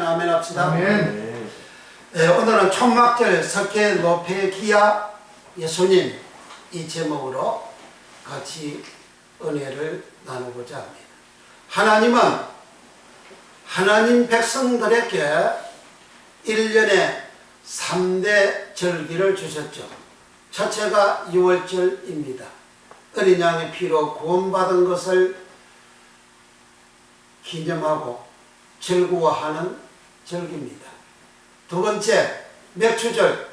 아멘 합시다. 아멘. 오늘은 총막절 석회 노폐 기야 예수님 이 제목으로 같이 은혜를 나누고자 합니다. 하나님은 하나님 백성들에게 1년에 3대 절기를 주셨죠. 첫째가 6월절입니다. 어린 양의 피로 구원받은 것을 기념하고 즐거워하는 절기입니다. 두 번째, 맥추절.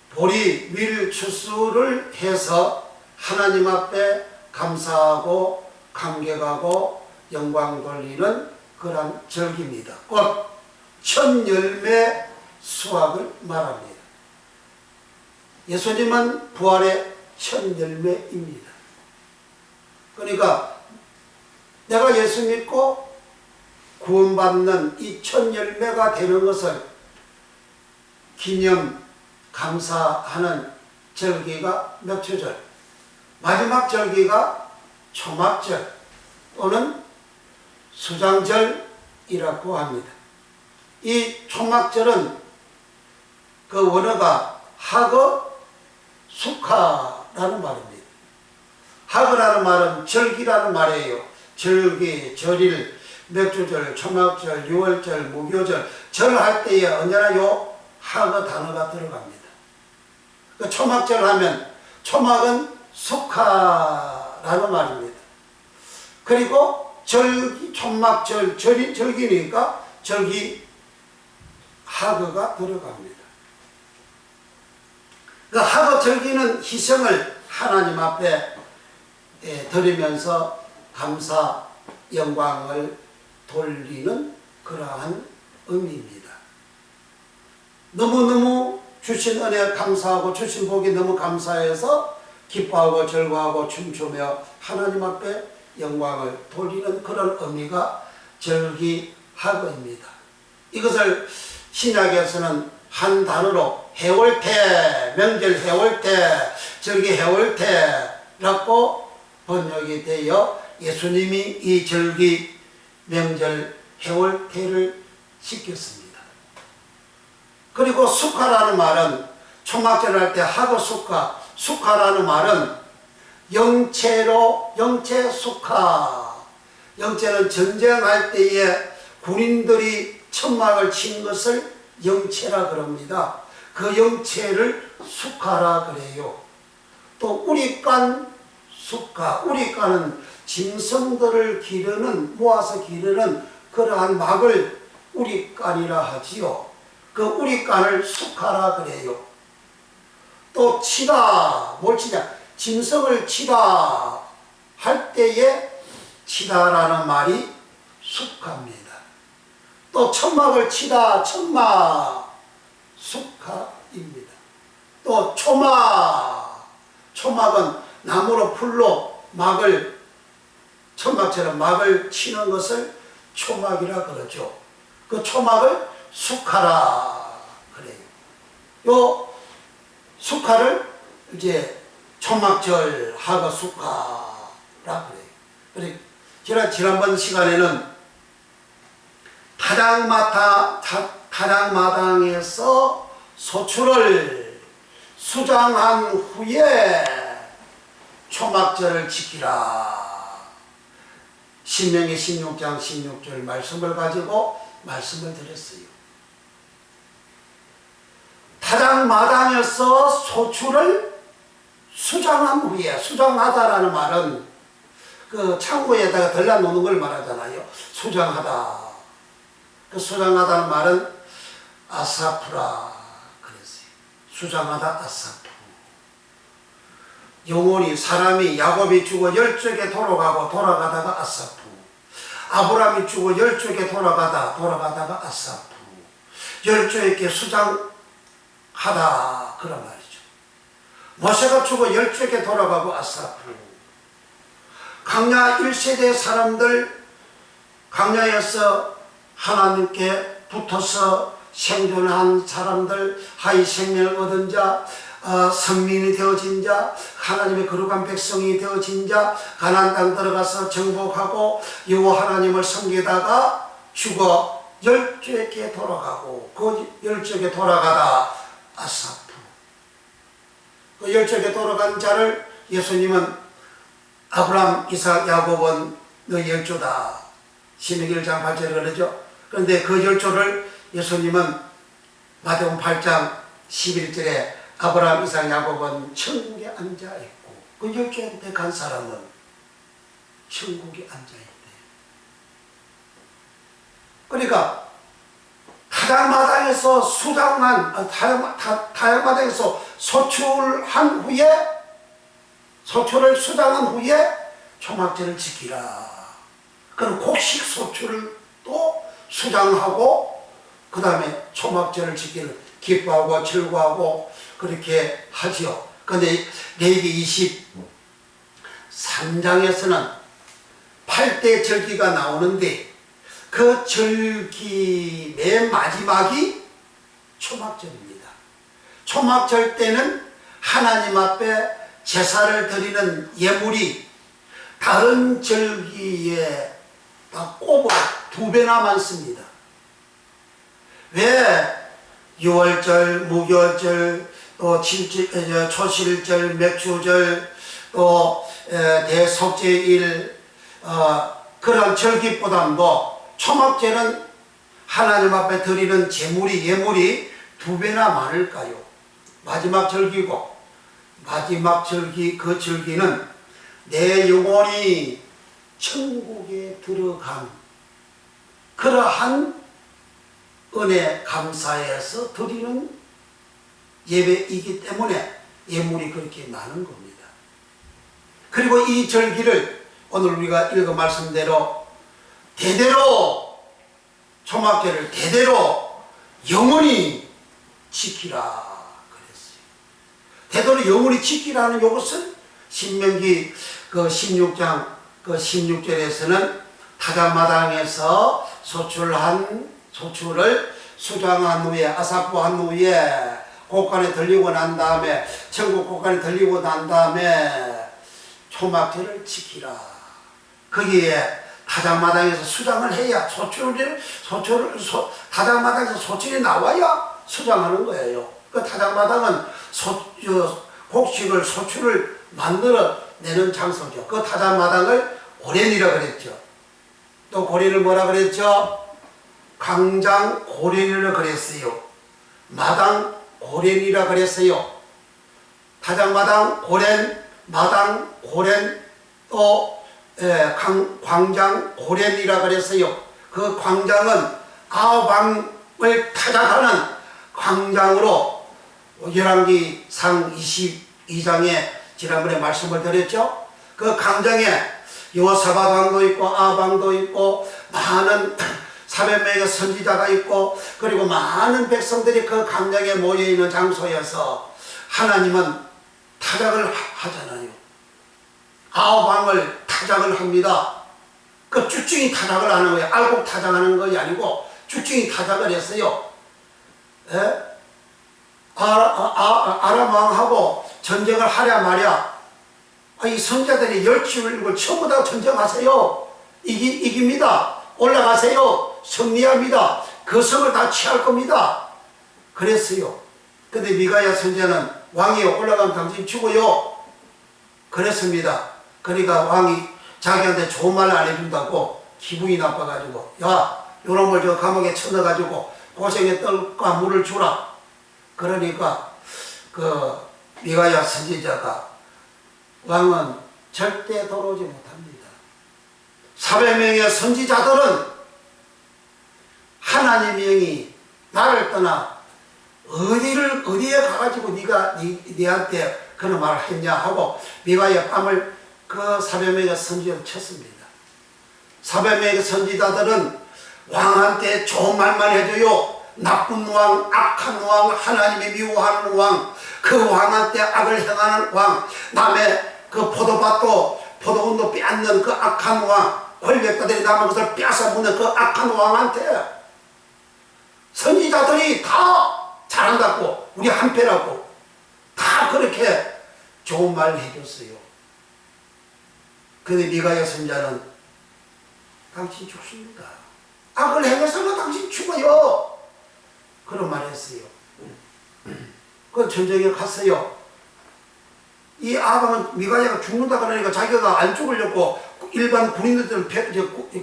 보리 밀 추수를 해서 하나님 앞에 감사하고 감격하고 영광 돌리는 그런 절기입니다. 곧 첫 열매 수확을 말합니다. 예수님은 부활의 첫 열매입니다. 그러니까 내가 예수 믿고 구원받는 이 첫 열매가 되는 것을 기념 감사하는 절기가 맥추절, 마지막 절기가 초막절 또는 수장절이라고 합니다. 이 초막절은 그 원어가 하거 수카라는 말입니다. 하거라는 말은 절기라는 말이에요. 절기, 절일, 맥주절, 초막절, 6월절, 무교절, 절할 때에 언제나 요 하거 단어가 들어갑니다. 그 초막절 하면 초막은 수카라는 말입니다. 그리고 절기, 초막절, 절기니까 절기 하거가 들어갑니다. 그 하거 절기는 희생을 하나님 앞에 드리면서 감사, 영광을 돌리는 그러한 의미입니다. 너무너무 주신 은혜 감사하고 주신 복이 너무 감사해서 기뻐하고 즐거워하고 춤추며 하나님 앞에 영광을 돌리는 그런 의미가 절기하거입니다. 이것을 신약에서는 한 단어로 해월태, 명절 해월태, 절기 해월태라고 번역이 되어 예수님이 이 절기 명절 해월태를 시켰습니다. 그리고 수카라는 말은 초막절 할 때 하고 수카, 수카라는 말은 영체로, 영체 수카. 영체는 전쟁할 때에 군인들이 천막을 친 것을 영체라 그럽니다. 그 영체를 수카라 그래요. 또 우리간 수카, 우리간은 짐승들을 기르는, 모아서 기르는 그러한 막을 우리간이라 하지요. 그 우리간을 수카라 그래요. 또 치다, 뭘 치냐? 짐승을 치다 할 때에 치다라는 말이 수카입니다. 또 천막을 치다, 천막, 수카입니다. 또 초막, 초막은 나무로 풀로 막을, 천막처럼 막을 치는 것을 초막이라 그러죠. 그 초막을 수카라 그래요. 요 수카를 이제 초막절 하고 수카라 그래요. 지난번 시간에는 타작마당에서 소출을 수장한 후에 초막절을 지키라. 신명기 16장 16절 말씀을 가지고 말씀을 드렸어요. 타작마당에서 소출을 수장한 후에, 수장하다라는 말은 그 창고에다가 들러놓는 걸 말하잖아요. 수장하다. 그 수장하다는 말은 아사프라 그랬어요. 수장하다 아사프. 영혼이, 사람이, 야곱이 죽어 10쪽에 돌아가다가 아사프. 아브라함이 죽어 10쪽에 돌아가다가 아사프. 10쪽에 수장하다 그런 말이죠. 모세가 죽어 10쪽에 돌아가고 아사프. 강야 1세대 사람들, 강야에서 하나님께 붙어서 생존한 사람들, 하이 생명을 얻은 자, 선민이 되어진 자, 하나님의 거룩한 백성이 되어진 자, 가나안 땅 들어가서 정복하고 여호와 하나님을 섬기다가 죽어 열조에게 돌아가고 그 열조에게 돌아가다 아사프 그 열조에게 돌아간 자를 예수님은 아브라함, 이삭, 야곱은 너 열조다. 신명기 1장 8절에 그러죠. 그런데 그 열조를 예수님은 마태복음 8장 11절에 아브라함, 이삭, 야곱은 천국에 앉아있고 그 열조한테 간 사람은 천국에 앉아있대. 그러니까 타작마당에서 타작마당에서 소출한 후에 소출을 수장한 후에 초막절을 지키라. 그럼 곡식 소출을 또 수장하고 그 다음에 초막절을 지키는 기뻐하고 즐거워하고 그렇게 하지요. 그런데 레위기 23장에서는 8대 절기가 나오는데 그 절기 맨 마지막이 초막절입니다. 초막절 때는 하나님 앞에 제사를 드리는 예물이 다른 절기에 꼽으로 2배나 많습니다. 왜 6월절, 무교절, 또 초실절, 맥주절, 또 대속죄일 그런 절기보다도 초막절은 하나님 앞에 드리는 예물이 2배나 많을까요? 마지막 절기고 마지막 절기 그 절기는 내 영혼이 천국에 들어간 그러한 은혜 감사해서 드리는 예배이기 때문에 예물이 그렇게 많은 겁니다. 그리고 이 절기를 오늘 우리가 읽은 말씀대로 대대로 초막절을 대대로 영원히 지키라. 대대로 영원히 지키라는 이것은 신명기 그 16장 그 16절에서는 타작마당에서 소출을 수장한 후에 아사프한 후에 곡간에 들리고 난 다음에 천국 곡간에 들리고 난 다음에 초막절을 지키라. 거기에 타작마당에서 수장을 해야 타작마당에서 소출이 나와야 수장하는 거예요. 그 타작마당은 곡식을 소출을 만들어내는 장소죠. 그 타작마당을 고련이라 그랬죠. 또 고련을 뭐라 그랬죠? 광장 고련이라 그랬어요. 마당 고련이라 그랬어요. 타작마당 고련, 마당 고련, 또 광장 고련이라 그랬어요. 그 광장은 아방을 타작하는 광장으로 열왕기상 22장에 지난번에 말씀을 드렸죠. 그 광장에 여호사밧 왕도 있고 아방도 있고 많은 400명의 선지자가 있고 그리고 많은 백성들이 그 광장에 모여있는 장소여서 하나님은 타작을 하잖아요. 아방을 타작을 합니다. 그 쭉쭉이 타작을 하는 거예요. 알곡 타작하는 것이 아니고 쭉쭉이 타작을 했어요. 아람 왕하고 전쟁을 하랴 말랴. 이 선자들이 열심을 전부 다 전쟁하세요. 이깁니다. 올라가세요. 승리합니다. 그 성을 다 취할 겁니다. 그랬어요. 근데 미가야 선자는 왕이요 올라가면 당신 죽어요. 그랬습니다. 그러니까 왕이 자기한테 좋은 말 안 해준다고 기분이 나빠가지고 야 요놈을 저 감옥에 쳐넣어가지고 고생의 떡과 물을 주라. 그러니까 그 미가야 선지자가 왕은 절대 돌아오지 못합니다. 400명의 선지자들은 하나님의 영이 나를 떠나 어디에 가가지고 네가 네한테 그런 말을 했냐 하고 미가야 뺨을 그 400명의 선지자를 쳤습니다. 400명의 선지자들은 왕한테 좋은 말만 해줘요. 나쁜 왕, 악한 왕, 하나님이 미워하는 왕, 그 왕한테 악을 행하는 왕, 남의 그 포도원도 빼앗는 그 악한 왕, 권력자들이 남의 것을 빼앗아먹는 그 악한 왕한테 선지자들이 다 잘한다고, 우리 한패라고 다 그렇게 좋은 말을 해줬어요. 근데 미가야 선자는 당신 죽습니다. 악을 행해서는 당신 죽어요. 그런 말 했어요. 그 전쟁에 갔어요. 이 아방은 미가야가 죽는다 그러니까 자기가 안 죽으려고 일반 군인들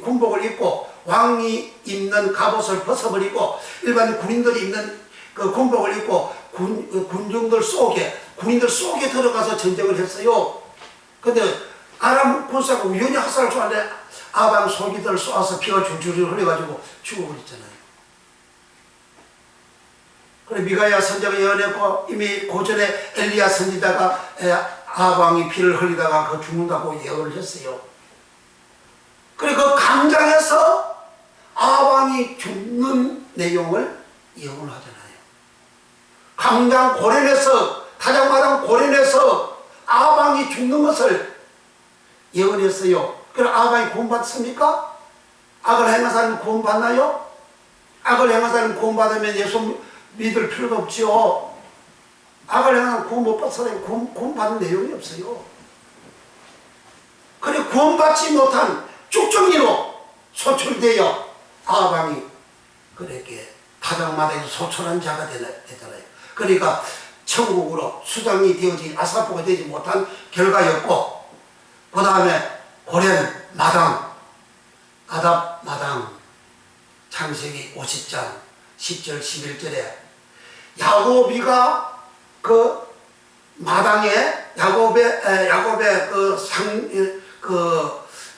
군복을 입고 왕이 입는 갑옷을 벗어버리고 일반 군인들이 입는 그 군복을 입고 군중들 속에 군인들 속에 들어가서 전쟁을 했어요. 근데 아람 군사가 우연히 화살을 쏘는데 아방 소기들을 쏘아서 피가 줄줄 흘려가지고 죽어버렸잖아요. 그래 미가야 선지자가 예언했고 이미 고전에 엘리야 선지자가 아방이 피를 흘리다가 그 죽는다고 예언을 했어요. 그래 그 강장에서 아방이 죽는 내용을 예언을 하잖아요. 강장 고련에서 타작마당 고련에서 아방이 죽는 것을 예언했어요. 그럼 아방이 구원받습니까? 악을 행한 사람은 구원받나요? 악을 행한 사람은 구원받으면 예수 믿을 필요가 없지요. 악을 행하면 구원 못 받은 사람이 구원받은 내용이 없어요. 그래 구원받지 못한 쭉정이로 소출되어 아방이 그렇게 타작마당에서 소출한 자가 되잖아요. 그러니까 천국으로 수장이 되어지 아사포가 되지 못한 결과였고, 그 다음에 고련 마당, 아답 마당, 창세기 50장 10절 11절에 야곱이가 그 마당에 야곱의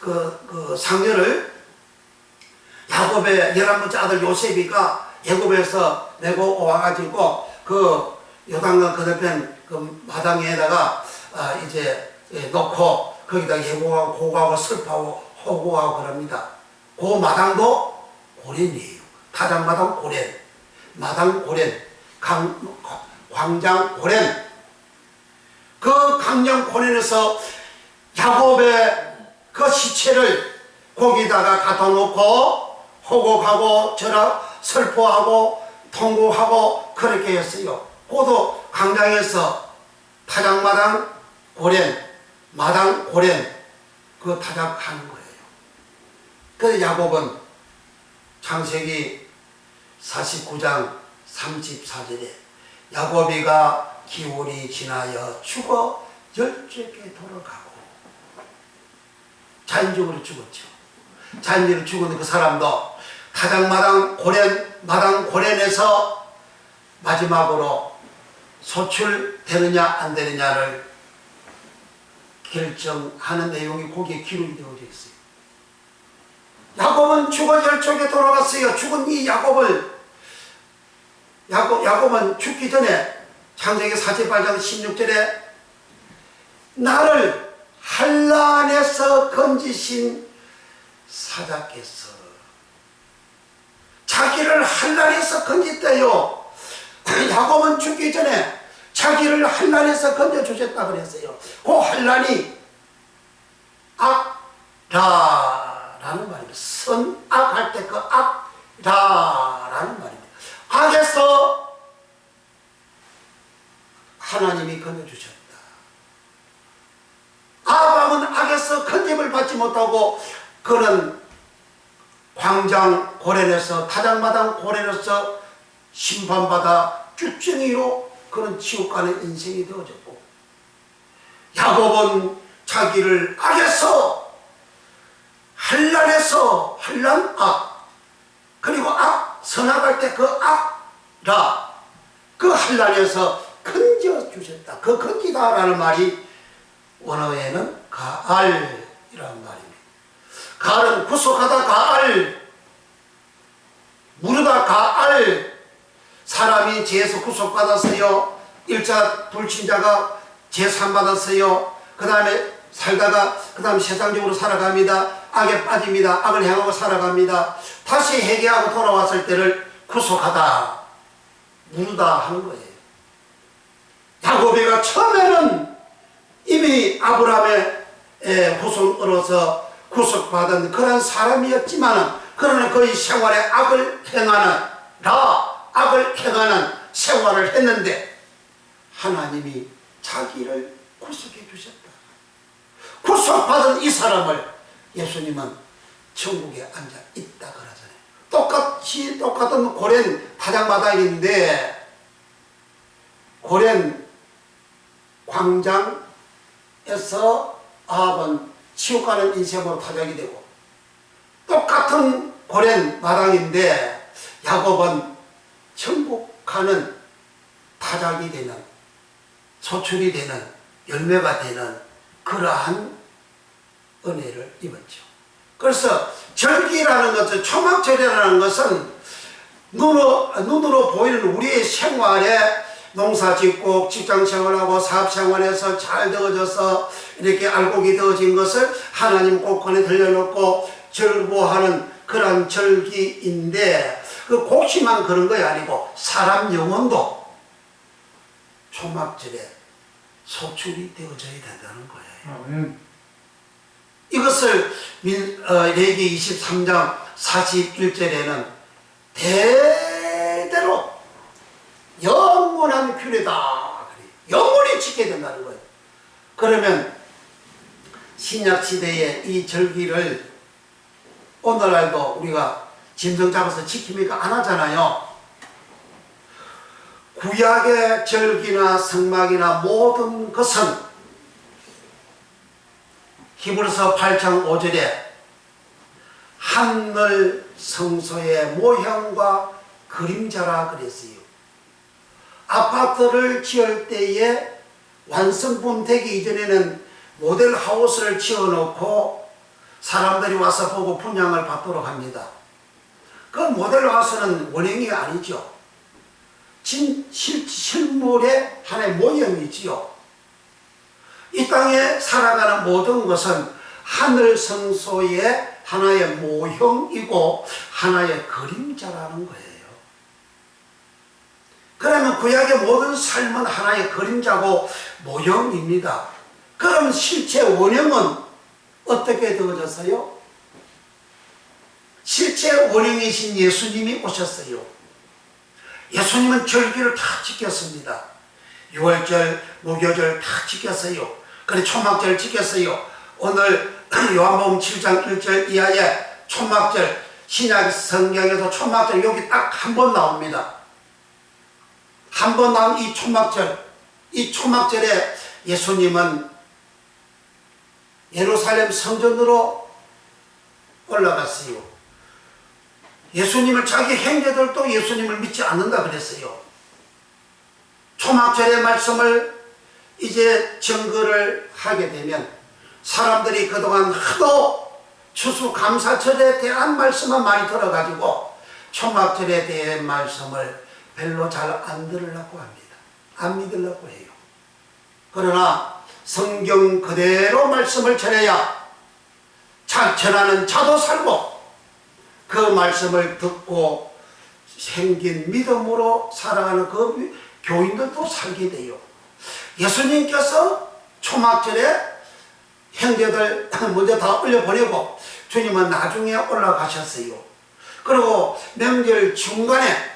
그 상녀를 야곱의 11번째 아들 요셉이가 애굽에서 내고 와가지고 그 요단강 건너편 그 마당에다가 이제 놓고 거기다 예고하고 고고하고 슬퍼하고 호고하고 그럽니다. 그 마당도 고련이에요. 타작마당 고련, 마당 고련, 광장 고련. 그 광장 고련에서 야곱의 그 시체를 거기다가 갖다 놓고 호곡하고 슬퍼하고 통곡하고 그렇게 했어요. 고도 광장에서 타작마당 고련, 마당 고련 그 타작하는 거예요. 그래서 야곱은 창세기 49장 34절에 야곱이가 기울이 지나여 죽어 열조에게 돌아가고 자연적으로 죽었죠. 자연적으로 죽은 그 사람도 타작마당 고련, 마당 고련에서 마지막으로 소출되느냐 안 되느냐를 결정하는 내용이 거기에 기록이 되어져 있어요. 야곱은 죽어 열쪽에 돌아갔어요. 죽은 이 야곱은 죽기 전에 창세기 48장 16절에 나를 한란에서 건지신 사자께서 자기를 한란에서 건졌대요. 야곱은 죽기 전에 자기를 한란에서 건져주셨다 그랬어요. 그 한란이 악라라는 말입니다. 선악할 때 그 악라라는 말입니다. 악에서 하나님이 건져주셨다. 아방은 악에서 건짐을 받지 못하고 그는 광장 고련에서 타작마당 고련에서 심판받아 쭉정이로 그는 지옥 가는 인생이 되어졌고, 야곱은 자기를 악에서 한란에서 한란 악 그리고 악 선악할 때 그 악라 그 한란에서 건져 주셨다. 그 건지다라는 말이 원어에는 가알이라는 말입니다. 가알은 구속하다 가알, 무르다 가알. 사람이 죄에서 구속받았어요. 일자 불신자가 죄 사함받았어요. 그 다음에 살다가 그 다음 세상적으로 살아갑니다. 악에 빠집니다. 악을 행하고 살아갑니다. 다시 회개하고 돌아왔을 때를 구속하다, 무르다 하는 거예요. 야곱이가 처음에는 이미 아브라함의 후손으로서 구속받은 그런 사람이었지만 그러나 그의 생활에 악을 행하는 생활을 했는데 하나님이 자기를 구속해 주셨다. 구속받은 이 사람을 예수님은 천국에 앉아 있다 그러잖아요. 똑같은 고랜 타작마당인데 고랜 광장에서 아합은 지옥 가는 인생으로 타작이 되고, 똑같은 고랜 마당인데 야곱은 천국 가는 타작이 되는, 소출이 되는, 열매가 되는 그러한 은혜를 입었죠. 그래서 절기라는 것은, 초막절이라는 것은 눈으로 보이는 우리의 생활에 농사 짓고 직장 생활하고 사업 생활에서 잘 되어져서 이렇게 알곡이 되어진 것을 하나님 곳간에 들려놓고 절구하는 그런 절기인데, 그 곡식만 그런 것이 아니고 사람 영혼도 초막절에 소출이 되어져야 된다는 거예요. 이것을 레위기 23장 41절에는 대대로 영원한 규례다, 영원히 지켜야 된다는 거예요. 그러면 신약시대의 이 절기를 오늘날도 우리가 짐승 잡아서 지킵니까? 안 하잖아요. 구약의 절기나 성막이나 모든 것은 히브리서 8장 5절에 하늘 성소의 모형과 그림자라 그랬어요. 아파트를 지을 때에 완성품 되기 이전에는 모델하우스를 지어놓고 사람들이 와서 보고 분양을 받도록 합니다. 그 모델하우스는 원형이 아니죠. 실물의 하나의 모형이지요. 이 땅에 살아가는 모든 것은 하늘 성소의 하나의 모형이고 하나의 그림자라는 거예요. 그러면 구약의 모든 삶은 하나의 그림자고 모형입니다. 그럼 실제 원형은 어떻게 되어졌어요? 실제 원형이신 예수님이 오셨어요. 예수님은 절기를 다 지켰습니다. 6월절, 무교절 다 지켰어요. 그래 초막절 지켰어요. 오늘 요한복음 7장 1절 이하에 초막절, 신약 성경에서 초막절 여기 딱 한 번 나옵니다. 한 번 나온 이 초막절, 이 초막절에 예수님은 예루살렘 성전으로 올라갔어요. 예수님을, 자기 형제들도 예수님을 믿지 않는다 그랬어요. 초막절의 말씀을 이제 증거를 하게 되면 사람들이 그동안 하도 추수감사절에 대한 말씀만 많이 들어가지고 초막절에 대한 말씀을 별로 잘 안 들으려고 합니다. 안 믿으려고 해요. 그러나 성경 그대로 말씀을 전해야 전하는 자도 살고 그 말씀을 듣고 생긴 믿음으로 살아가는 그 교인들도 살게 돼요. 예수님께서 초막절에 형제들 먼저 다 올려보내고 주님은 나중에 올라가셨어요. 그리고 명절 중간에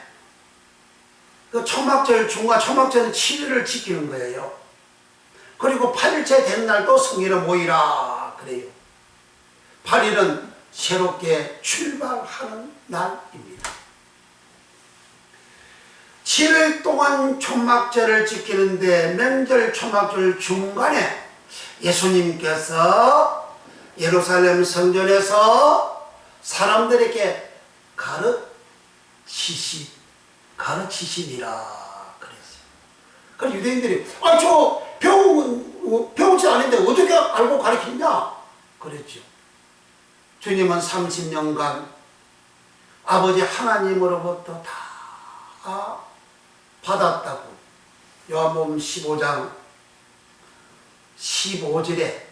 그 초막절 중간, 초막절은 7일을 지키는 거예요. 그리고 8일째 된 날도 성회를 모이라 그래요. 8일은 새롭게 출발하는 날입니다. 7일 동안 초막절을 지키는데 명절 초막절 중간에 예수님께서 예루살렘 성전에서 사람들에게 가르치시니라 그랬어요. 그래서 유대인들이 저 배우지 않은데 어떻게 알고 가르치냐 그랬죠. 주님은 30년간 아버지 하나님으로부터 다 받았다고 요한복음 15장 15절에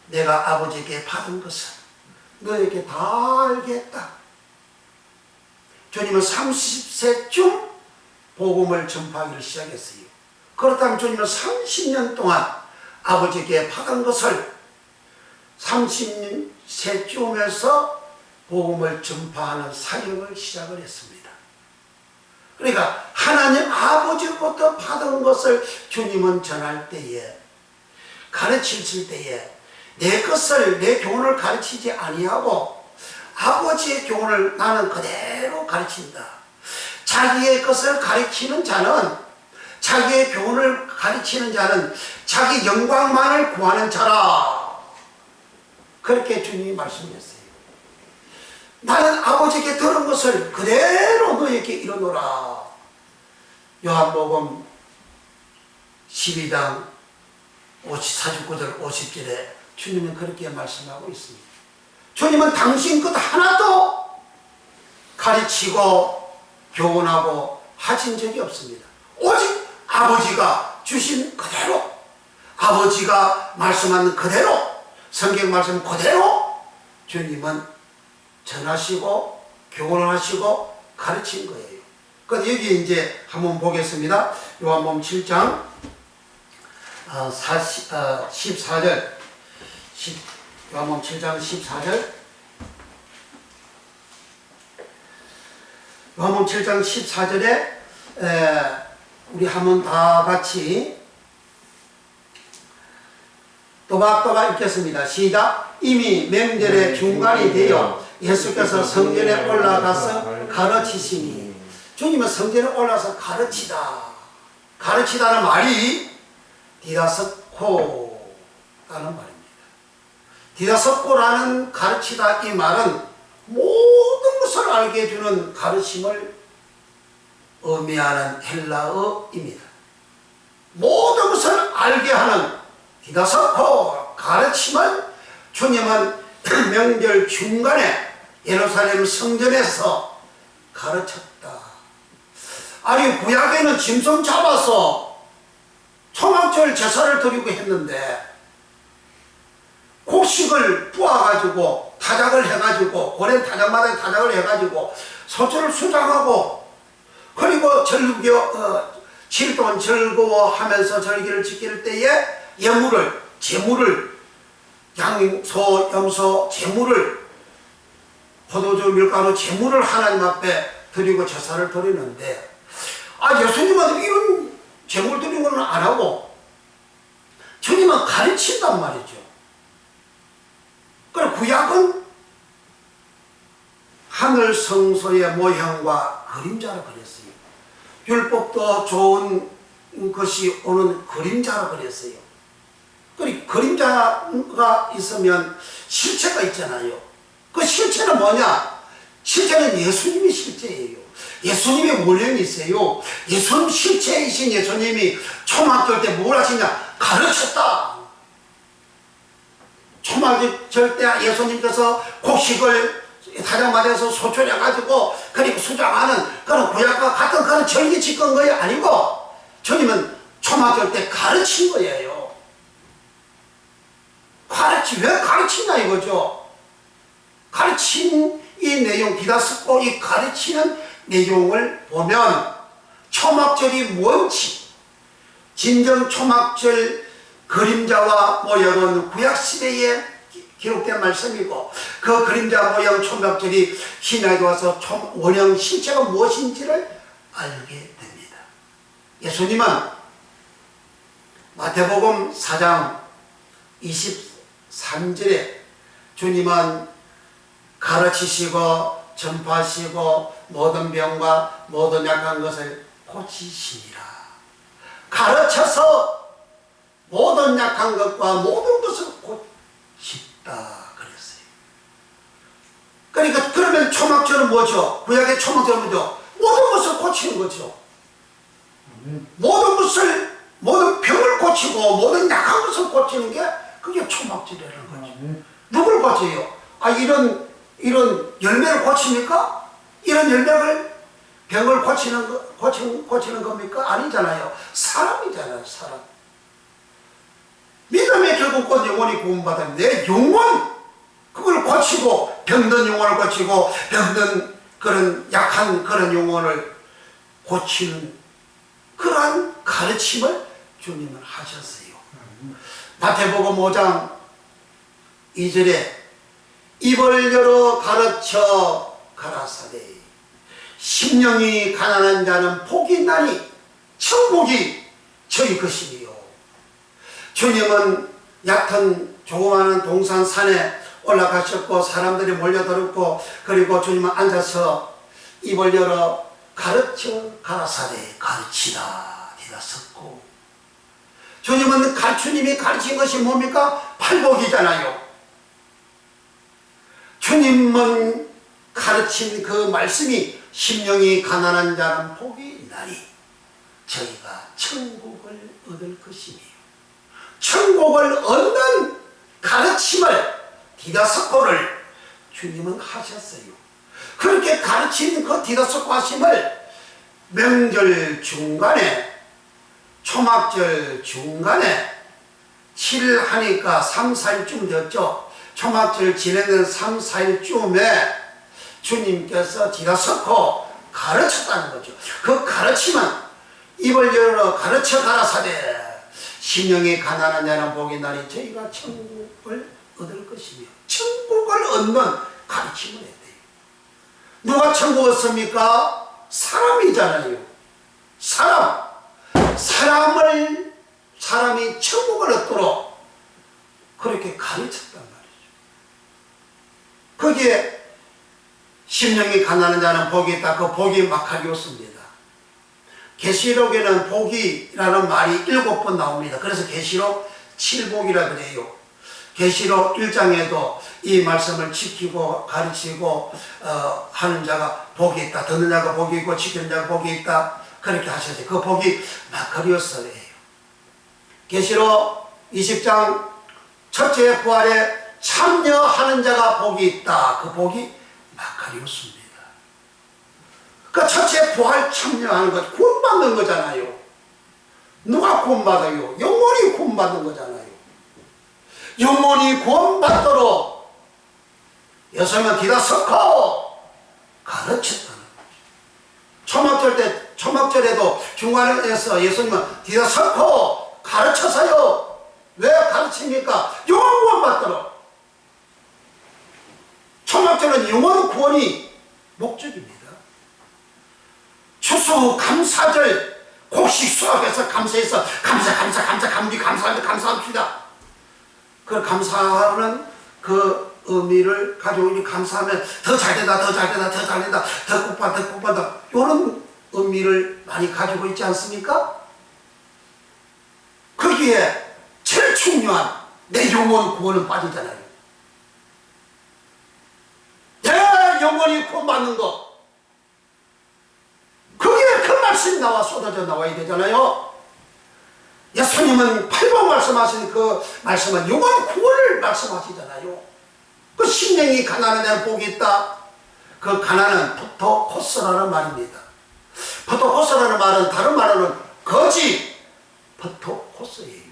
내가 아버지에게 받은 것을 너에게 다 알겠다. 주님은 30세쯤 복음을 전파하기를 시작했어요. 그렇다면 주님은 30년 동안 아버지에게 받은 것을 30세쯤에서 복음을 전파하는 사역을 시작을 했습니다. 그러니까 하나님 아버지로부터 받은 것을 주님은 전할 때에, 가르치실 때에 내 것을, 내 교훈을 가르치지 아니하고 아버지의 교훈을 나는 그대로 가르친다. 자기의 것을 가르치는 자는, 자기의 교훈을 가르치는 자는 자기 영광만을 구하는 자라. 그렇게 주님이 말씀하셨어요. 나는 아버지께 들은 것을 그대로 너에게 이루노라. 요한복음 12장 49절 50절에 주님은 그렇게 말씀하고 있습니다. 주님은 당신 것 하나도 가르치고 교훈하고 하신 적이 없습니다. 오직 아버지가 주신 그대로, 아버지가 말씀하는 그대로, 성경 말씀 그대로 주님은 전하시고 교훈을 하시고 가르친 거예요. 그런데 여기 이제 한번 보겠습니다. 요한복음 7장 14절, 요한복음 7장 14절, 요한복음 7장 14절에 우리 한번 다 같이 또박또박 읽겠습니다. 시작. 이미 명절의 중간이 되어 예수께서 성전에 올라가서 가르치시니. 주님은 성전에 올라가서 가르치다. 가르치다는 말이 디다스코라는 말입니다. 디다스코라는 가르치다, 이 말은 모든 것을 알게 해주는 가르침을 의미하는 헬라어입니다. 모든 것을 알게 하는 디다스코, 가르침을 주님은 명절 중간에 예루살렘 성전에서 가르쳤다. 아니, 구약에는 짐승 잡아서 초막절 제사를 드리고 했는데, 곡식을 부어가지고 타작을 해가지고, 고래 타작마다 타작을 해가지고 소초를 수장하고, 그리고 7돈 즐거워하면서 절기를 지킬 때에 예물을, 제물을, 양, 소, 염소, 제물을, 포도주, 밀가루, 제물을 하나님 앞에 드리고 제사를 드리는데, 예수님은 이런 제물 드리는 건 안 하고 주님은 가르친단 말이죠. 그리고 구약은 하늘 성소의 모형과 그림자로 그렸어요. 율법도 좋은 것이 오는 그림자로 그렸어요. 그리고 그림자가 있으면 실체가 있잖아요. 그 실체는 뭐냐? 실체는 예수님이 실체예요. 예수님의 모형이 있어요. 예수님, 실체이신 예수님이 초막절 때 뭘 하시냐? 가르쳤다. 초막절 때 예수님께서 곡식을 타작 맞아서 소출해가지고 그리고 수장하는 그런 구약과 같은 그런 절기 지킨 거예요? 아니고 주님은 초막절 때 가르친 거예요. 왜 가르치냐 이거죠. 가르친 이 내용, 디다스코, 이 가르치는 내용을 보면 초막절이 뭔지, 진정 초막절 그림자와 모형은 구약시대에 기록된 말씀이고, 그 그림자 모형 초막절이 신약에 와서 원형 실체가 무엇인지를 알게 됩니다. 예수님은 마태복음 4장 23절에 주님은 가르치시고 전파하시고 모든 병과 모든 약한 것을 고치시니라. 가르쳐서 모든 약한 것과 모든 것을 고친다 그랬어요. 그러니까 그러면 초막절은 뭐죠? 구약의 초막절은 뭐죠? 모든 것을 고치는 거죠. 모든 병을 고치고 모든 약한 것을 고치는 게 그게 초막절이라는 거죠. 누굴 고쳐요? 이런 열매를 고칩니까? 이런 열매를, 병을 고치는 겁니까? 아니잖아요. 사람이잖아요, 사람. 믿음의 결국은 영혼이 구원받은 내 영혼, 그걸 고치고, 병든 영혼을 고치고, 병든 그런 약한 그런 영혼을 고치는 그러한 가르침을 주님은 하셨어요. 마태복음 5장 2절에 입을 열어 가르쳐 가라사대 심령이 가난한 자는 복이 있나니 천국이 저희 것이니요. 주님은 얕은 조그마한 동산 산에 올라가셨고 사람들이 몰려들었고 그리고 주님은 앉아서 입을 열어 가르쳐 가라사대 가르치라 대답했고 주님은 주님이 가르친 것이 뭡니까? 팔복이잖아요. 주님은 가르친 그 말씀이 심령이 가난한 자는 복이 있나니 저희가 천국을 얻을 것이며 천국을 얻는 가르침을 디다스코를 주님은 하셨어요. 그렇게 가르친 그 디다스코 하심을 명절 중간에 초막절 중간에 7일 하니까 3, 4일쯤 되었죠. 초막절 진행된 3, 4일쯤에 주님께서 디다스코 가르쳤다는 거죠. 그 가르침은 입을 열어 가르쳐 가라사대 심령이 가난한 자는 복이 나니 저희가 천국을 얻을 것이며 천국을 얻는 가르침을 해야 돼요. 누가 천국 얻습니까? 사람이잖아요. 사람이 천국을 얻도록 그렇게 가르쳤단 말이죠. 거기에 심령이 가난한 자는 복이 있다. 그 복이 마카리오스입니다. 계시록에는 복이라는 말이 7번 나옵니다. 그래서 계시록 7복이라 그래요. 계시록 1장에도 이 말씀을 지키고 가르치고 하는 자가 복이 있다. 듣는 자가 복이 있고 지키는 자가 복이 있다. 그렇게 하셨어요. 그 복이 마카리오스예요. 계시록 20장 첫째 부활에 참여하는 자가 복이 있다. 그 복이 마카리오스입니다. 그 첫째 부활 참여하는 것, 구원받는 거잖아요. 누가 구원받아요? 영혼이 구원받는 거잖아요. 영혼이 구원받도록 예수님은 디다스코 가르쳤다는 거죠. 초막절에도 중간에서 예수님은 디다스코 가르쳐서요. 왜 가르칩니까? 영혼 구원받도록. 초막절은 영혼 구원이 목적입니다. 추수 감사절 곡식 수확해서 감사해서 감사합니다. 그 감사하는 그 의미를 가지고 감사하면 더 잘된다, 더 굿받다 이런 의미를 많이 가지고 있지 않습니까? 거기에 제일 중요한 내 영혼 구원은 빠지잖아요. 내 영혼이 구원받는 것, 거기에 그 말씀이 쏟아져 나와야 되잖아요. 예수님은 8번 말씀하신 그 말씀은 영혼 구원을 말씀하시잖아요. 그 심령이 가난한 자는 복이 있다. 그 가난은 포토코스라는 말입니다. 포토코스라는 말은 다른 말로는 거지 포토코스예요.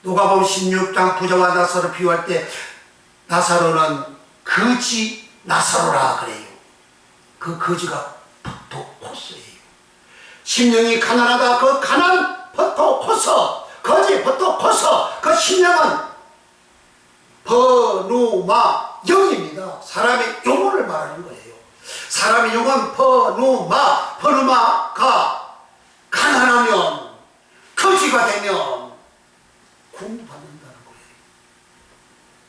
누가복음 16장 부자와 나사로 비유할 때 나사로는 거지 나사로라 그래요. 그 거지가 포토코스예요. 심령이 가난하다. 그 가난 포토코스, 거지 포토코스, 그 심령은 버누마 영입니다. 사람의 영혼을 말하는 거예요. 사람의 영혼 버누마가 가난하면 거지가 되면 구원받는다는 거예요.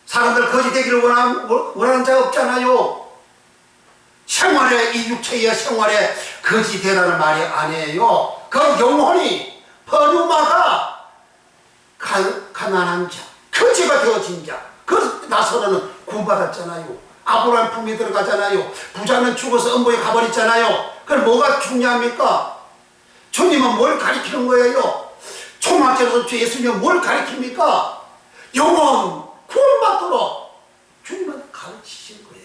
사람들 거지 되기를 원하는 자가 없잖아요. 생활에, 이 육체의 생활에 거지 되라는 말이 아니에요. 그 영혼이 버누마가 가난한 자, 거지가 되어진 자, 그 나서로는 구원받았잖아요. 아브라함 품에 들어가잖아요. 부자는 죽어서 음부에 가버렸잖아요. 그럼 뭐가 중요합니까? 주님은 뭘 가리키는 거예요? 초막절에서 예수님은 뭘 가리킵니까? 영혼 구원받도록 주님은 가르치신 거예요.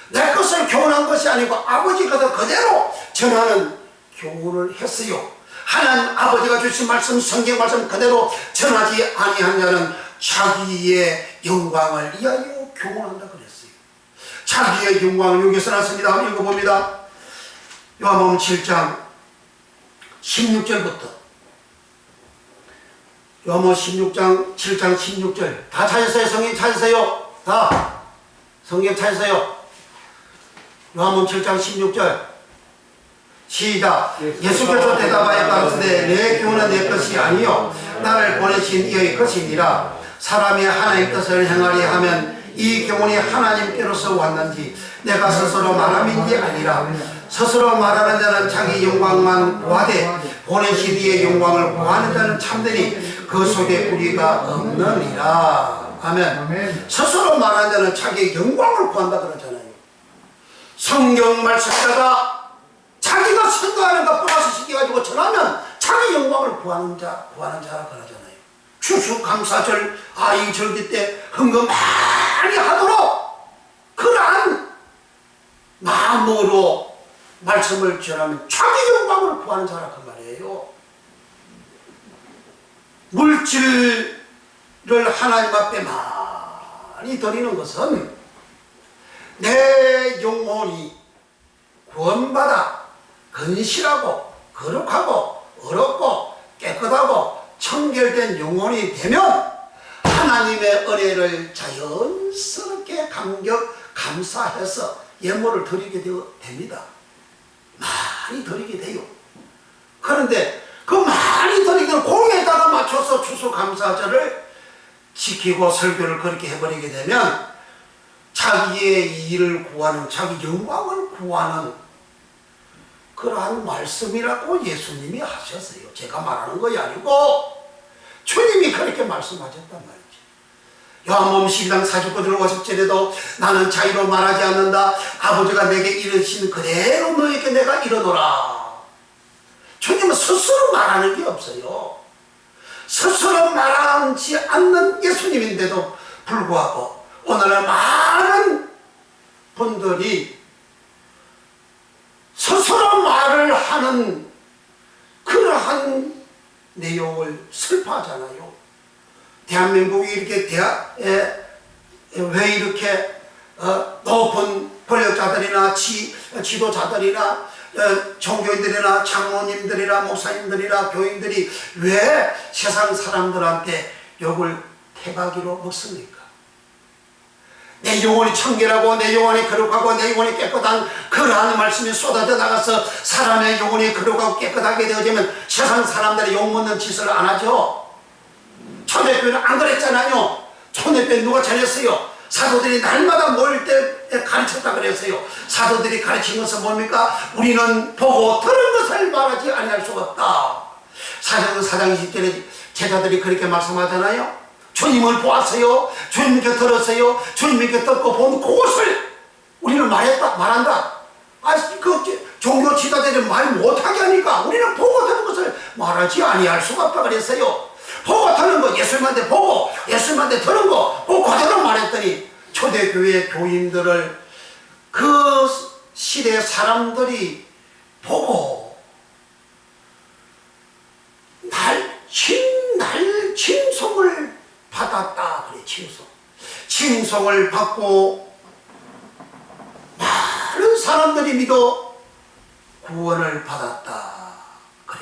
내 것을 교훈한 것이 아니고 아버지 것을 그대로 전하는 교훈을 했어요. 하나님 아버지가 주신 말씀, 성경 말씀 그대로 전하지 아니한 자는 자기의 영광을 위하여 교훈한다 그랬어요. 자기의 영광을 여기서 났습니다. 한번 읽어봅니다. 요한복음 7장 16절부터 요한복음 7장 16절 다 찾으세요. 성경 찾으세요. 다 성경 찾으세요. 요한복음 7장 16절 시작. 예수께서 대답하여 가로되 내 교훈은 내 것이 아니요 나를 보내신 이의 것이니라. 사람이 하나님 뜻을 행하리 하면 이 경원이 하나님께로서 왔는지 내가 스스로 말함인지 아니라 스스로 말하는 자는 자기 영광만 구하되 보내신 이의 영광을 구하는 자는 참되니 그 속에 우리가 없느니라. 아멘. 스스로 말하는 자는 자기 영광을 구한다 그러잖아요. 성경 말씀에다가 자기가 생각하는 것 플러스 시켜가지고 전하면 자기 영광을 구하는 자라 그러잖아요. 추수감사절 아이 절기 때 헌금 많이 하도록 그러한 마음으로 말씀을 전하면 자기 영광을 구하는 자라 그 말이에요. 물질을 하나님 앞에 많이 드리는 것은 내 영혼이 구원받아 건실하고 거룩하고 어렵고 깨끗하고 청결된 영혼이 되면 하나님의 은혜를 자연스럽게 감사해서 예물을 드리게 됩니다. 많이 드리게 돼요. 그런데 그 많이 드리는 공에다가 맞춰서 추수감사절을 지키고 설교를 그렇게 해버리게 되면 자기의 일을 구하는, 자기 영광을 구하는 그러한 말씀이라고 예수님이 하셨어요. 제가 말하는 것이 아니고 주님이 그렇게 말씀하셨단 말이죠. 요한복음 12장 49절 50절에도 나는 자유로 말하지 않는다. 아버지가 내게 이르신 그대로 너에게 내가 이르노라. 주님은 스스로 말하는 게 없어요. 스스로 말하지 않는 예수님인데도 불구하고 오늘날 많은 분들이 스스로 말을 하는 그러한 내용을 슬퍼하잖아요. 대한민국이 이렇게 왜 이렇게 높은 권력자들이나 지도자들이나 종교인들이나 장로님들이나 목사님들이나 교인들이 왜 세상 사람들한테 욕을 태박이로 먹습니까? 내 영혼이 청결하고 내 영혼이 거룩하고 내 영혼이 깨끗한 그러한 말씀이 쏟아져 나가서 사람의 영혼이 거룩하고 깨끗하게 되어지면 세상 사람들이 욕먹는 짓을 안 하죠. 초대교회는 안 그랬잖아요. 초대교회 누가 전했어요? 사도들이 날마다 모일 때 가르쳤다 그랬어요. 사도들이 가르친 것은 뭡니까? 우리는 보고 들은 것을 말하지 아니할 수가 없다. 사도행전 4장 20절에 제자들이 그렇게 말씀하잖아요. 주님을 보았어요. 주님께 들었어요. 주님께 듣고 본 그것을 우리는 말한다. 그 종교 지도자들이 말 못하게 하니까 우리는 보고 들은 것을 말하지 아니할 수가 없다 그랬어요. 보고 들은 거 예수님한테 보고 예수님한테 들은 거 그대로 말했더니 초대교회 교인들을 그 시대 사람들이 보고 날 칭송을 받았다 그래. 칭송을 받고 많은 사람들이 믿어 구원을 받았다 그래.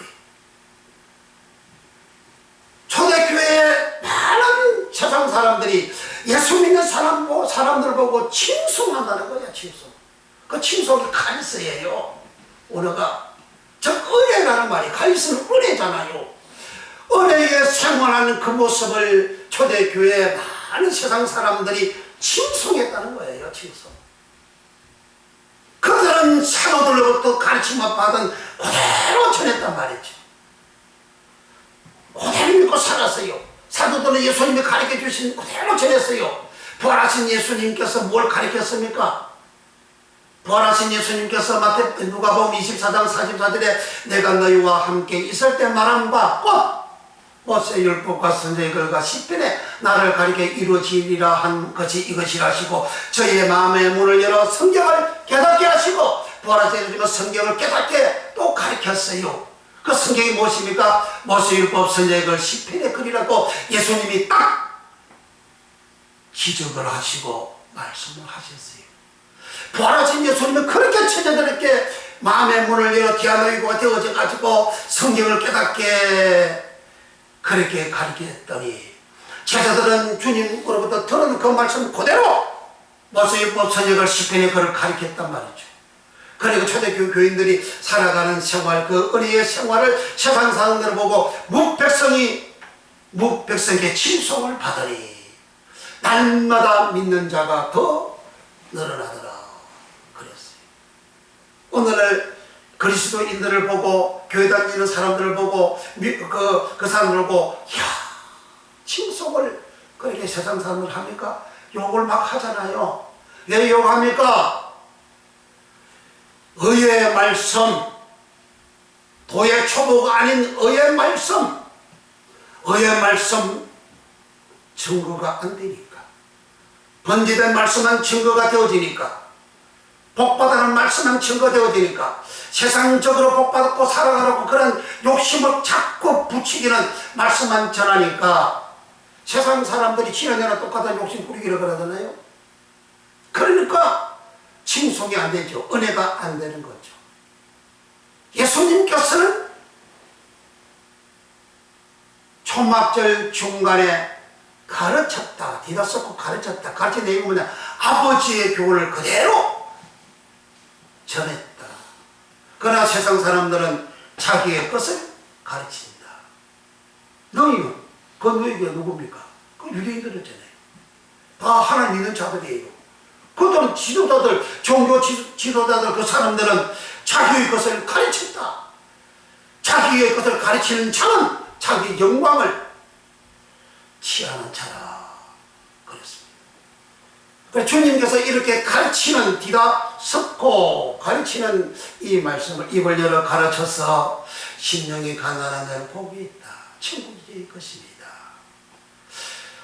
초대교회에 많은 세상 사람들이 예수 믿는 사람들 보고 칭송한다는 거야. 그 칭송이 카리스예요. 언어가 저 은혜라는 말이 카리스는 은혜잖아요. 은혜에 생활하는 그 모습을 초대교회에 많은 세상 사람들이 칭송했다는 거예요. 칭송. 그들은 사도들로부터 가르침을 받은 그대로 전했단 말이죠. 그대로 믿고 살았어요. 사도들은 예수님이 가르쳐 주신 그대로 전했어요. 부활하신 예수님께서 뭘 가르쳤습니까? 부활하신 예수님께서 누가복음 24장 44절에 내가 너희와 함께 있을 때 말한 바 곧 모세의 율법과 선지의 글과 시편에 나를 가리켜 이루어지리라 한 것이 이것이라 하시고 저희의 마음의 문을 열어 성경을 깨닫게 하시고 부활하신 예수님은 성경을 깨닫게 또 가르쳤어요. 그 성경이 무엇입니까? 모세의 율법 선지의 글 시편의 글이라고 예수님이 딱 지적을 하시고 말씀을 하셨어요. 부활하신 예수님은 그렇게 처자들에게 마음의 문을 열어 디아노이고가 되어져가지고 성경을 깨닫게 그렇게 가르쳤더니 제자들은 주님으로부터 들은 그 말씀 그대로 모세율법 선지글 시편의 글을 가르쳤단 말이죠. 그리고 초대교회 교인들이 살아가는 생활, 그 은혜의 생활을 세상 사람들을 보고 묵백성에게 칭송을 받으니 날마다 믿는 자가 더 늘어나더라 그랬어요. 오늘날 그리스도인들을 보고 교회 다니는 사람들을 보고 그 사람들을 보고 이야 칭송을 그렇게 세상 사람들 합니까? 욕을 막 하잖아요. 왜 욕합니까? 의의 말씀, 도의 초보가 아닌 의의 말씀, 의의 말씀 증거가 안 되니까, 번제된 말씀은 증거가 되어지니까, 복받아는 말씀은 증거되어지니까, 세상적으로 복받고 살아가라고 그런 욕심을 자꾸 부추기는 말씀만 전하니까 세상 사람들이 지난해나 똑같은 욕심 부리기를 그러잖아요. 그러니까 칭송이 안 되죠. 은혜가 안 되는 거죠. 예수님께서는 초막절 중간에 가르쳤다, 디다스코 가르쳤다. 가르친 내용이 뭐냐? 아버지의 교훈을 그대로 전했다. 그러나 세상 사람들은 자기의 것을 가르친다. 너희는 그 너희가 누굽니까? 그 유대인들이잖아요. 다 하나님 믿는 자들이에요. 그들은 지도자들, 종교 지도자들 그 사람들은 자기의 것을 가르친다. 자기의 것을 가르치는 자는 자기 영광을 취하는 자라 그랬습니다. 그래서 주님께서 이렇게 가르치는 디다스코 가르치는 이 말씀을 입을 열어 가르쳐서 심령이 가난한 자는 복이 있다. 천국이 것입니다.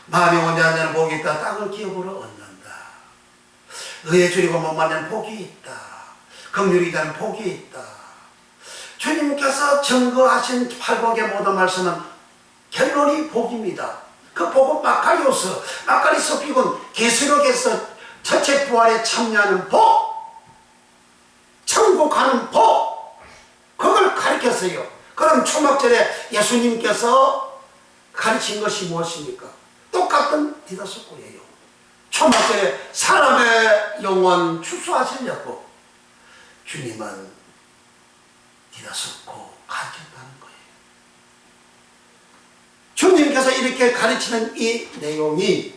마음이 온전한 자는 복이 있다. 땅을 기업으로 얻는다. 의에 줄이고 못 만나는 복이 있다. 긍휼이 자는 복이 있다. 주님께서 증거하신 팔복의 모든 말씀은 결론이 복입니다. 그 복은 마카리스 비군 계시록에서 첫째 부활에 참여하는 복, 천국 가는 복, 그걸 가르쳤어요. 그럼 초막절에 예수님께서 가르친 것이 무엇입니까? 똑같은 디다스코예요. 초막절에 사람의 영혼 추수하시려고 주님은 디다스코 가르쳤다는 거예요. 주님께서 이렇게 가르치는 이 내용이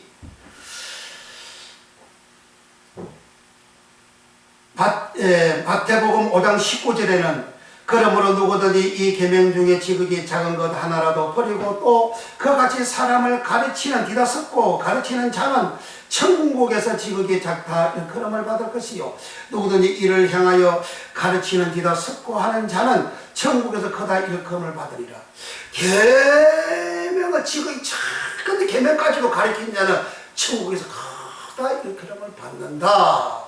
마태복음 5장 19절에는 그러므로 누구든지 이 계명 중에 지극히 작은 것 하나라도 버리고 또 그같이 사람을 가르치는 디다스코 가르치는 자는 천국에서 지극히 작다 일컬음을 받을 것이요 누구든지 이를 향하여 가르치는 디다스코 하는 자는 천국에서 크다 일컬음을 받으리라. 계명을 지극히 작은 계명 가지고 가르치는 자는 천국에서 크다 일컬음을 받는다.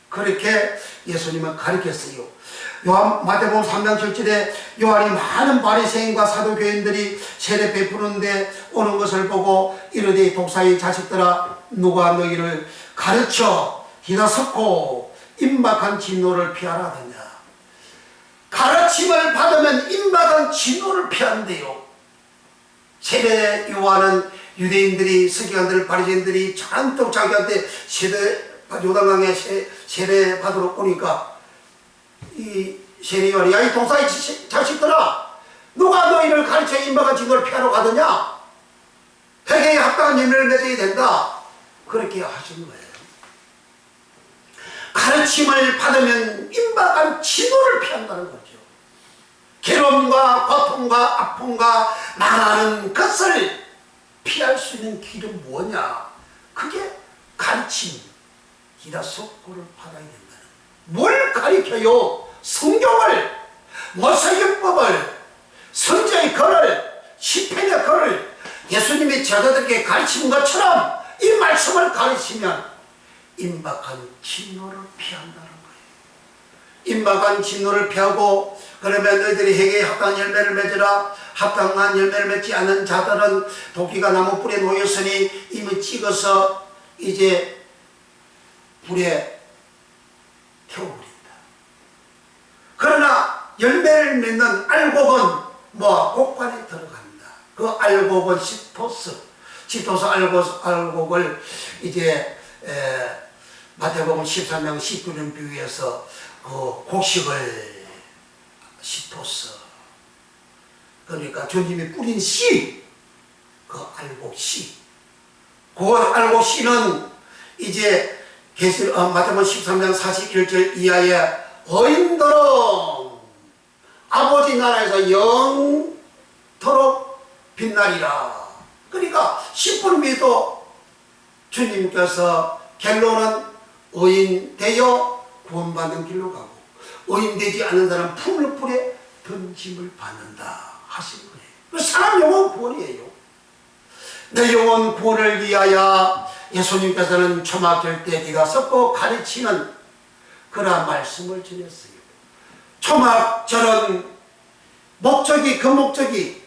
그렇게 예수님은 가르쳤어요. 마태복음 3장 7절에 요한이 많은 바리새인과 사두개인들이 세례 베푸는데 오는 것을 보고 이르되 독사의 자식들아 누가 너희를 가르쳐 디다스코 임박한 진노를 피하라 하느냐. 가르침을 받으면 임박한 진노를 피한대요. 세례 요한은 유대인들이 서기관들 바리새인들이 잔뜩 자기한테 요단강에 세례 받으러 오니까 이 세례 요한이 야 이 독사의 자식들아 누가 너희를 가르쳐 임박한 진노를 피하러 가느냐. 회개에 합당한 열매를 맺어야 된다. 그렇게 하신 거예요. 가르침을 받으면 임박한 진노를 피한다는 거죠. 괴로움과 고통과 아픔과 망하는 것을 피할 수 있는 길은 뭐냐. 그게 가르침 디다스코를 받아야 된다는. 뭘 가르쳐요? 성경을, 모세율법을, 선지의 글을, 시편의 글을 예수님이 제자들에게 가르친 것처럼 이 말씀을 가르치면 임박한 진노를 피한다는 거예요. 임박한 진노를 피하고 그러면 너희들이 회개에 합당한 열매를 맺으라. 합당한 열매를 맺지 않은 자들은 도끼가 나무 뿔에 놓였으니 이미 찍어서 이제 불에 태워버린다. 그러나 열매를 맺는 알곡은 곡간에 들어간다. 그 알곡은 시토스 알곡을 이제 마태복음 13장 19절 비유해서 그 곡식을 시토스, 그러니까 주님이 뿌린 씨, 그 알곡 씨, 그걸 알고 씨는 이제 마태복음 13장 41절 이하에 의인들은 아버지 나라에서 영토록 빛나리라. 그러니까 10분 믿어 주님께서 결론은 의인 되어 구원받는 길로 가고 의인 되지 않는 사람은 풀불에 던짐을 받는다 하신 거예요. 사람 영혼 구원이에요. 내 영혼 구원을 위하여 예수님께서는 초막절 때 네가 섞고 가르치는 그러한 말씀을 전했어요. 초막절은 목적이 그 목적이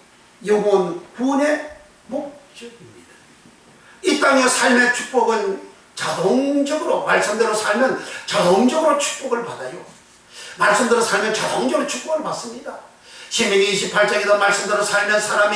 영혼 구원의 목적입니다. 이 땅의 삶의 축복은 자동적으로 말씀대로 살면 자동적으로 축복을 받아요. 말씀대로 살면 자동적으로 축복을 받습니다. 신명기 28장에도 말씀대로 살면 사람이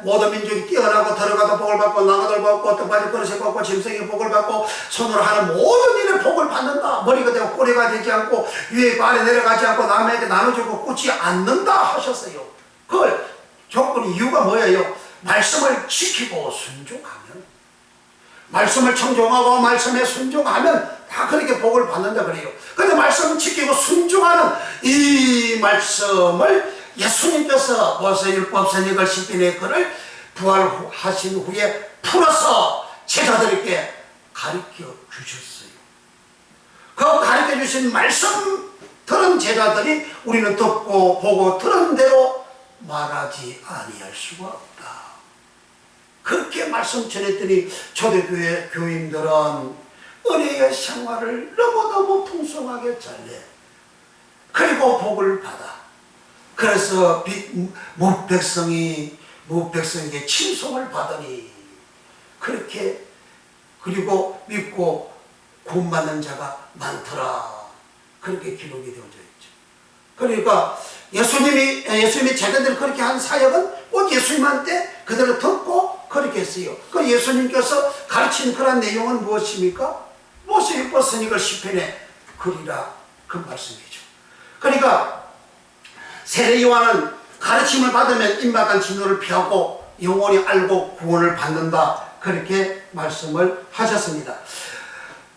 모든 민족이 뛰어나고 들어가도 복을 받고 나가도 받고 떡받이 그릇에 받고 짐승이 복을 받고 손으로 하는 모든 일에 복을 받는다. 머리가 되고 꼬리가 되지 않고 위에 아래 내려가지 않고 남에게 나눠주고 꽂지 않는다 하셨어요. 그걸 조건 이유가 뭐예요? 말씀을 지키고 순종하면, 말씀을 청종하고 말씀에 순종하면 다 그렇게 복을 받는다 그래요. 그런데 말씀을 지키고 순종하는 이 말씀을 예수님께서 모세율법 선지자 시편의 글을 부활하신 후에 풀어서 제자들에게 가르쳐 주셨어요. 그 가르쳐 주신 말씀 들은 제자들이 우리는 듣고 보고 들은 대로 말하지 아니할 수가 없다. 그렇게 말씀 전했더니 초대교회 교인들은 은혜의 생활을 너무너무 풍성하게 잘해. 그리고 복을 받아. 그래서 무백성에게 칭송을 받으니 그렇게 그리고 믿고 구원받는 자가 많더라. 그렇게 기록이 되어져 있죠. 그러니까 예수님이 제자들이 그렇게 한 사역은 꼭 예수님한테 그대로 듣고 그렇게 했어요. 그 예수님께서 가르친 그런 내용은 무엇입니까? 모세율법 선지자 시편의 글이라 그 말씀이죠. 그러니까 세례 요한은 가르침을 받으면 임박한 진노를 피하고 영원히 알고 구원을 받는다. 그렇게 말씀을 하셨습니다.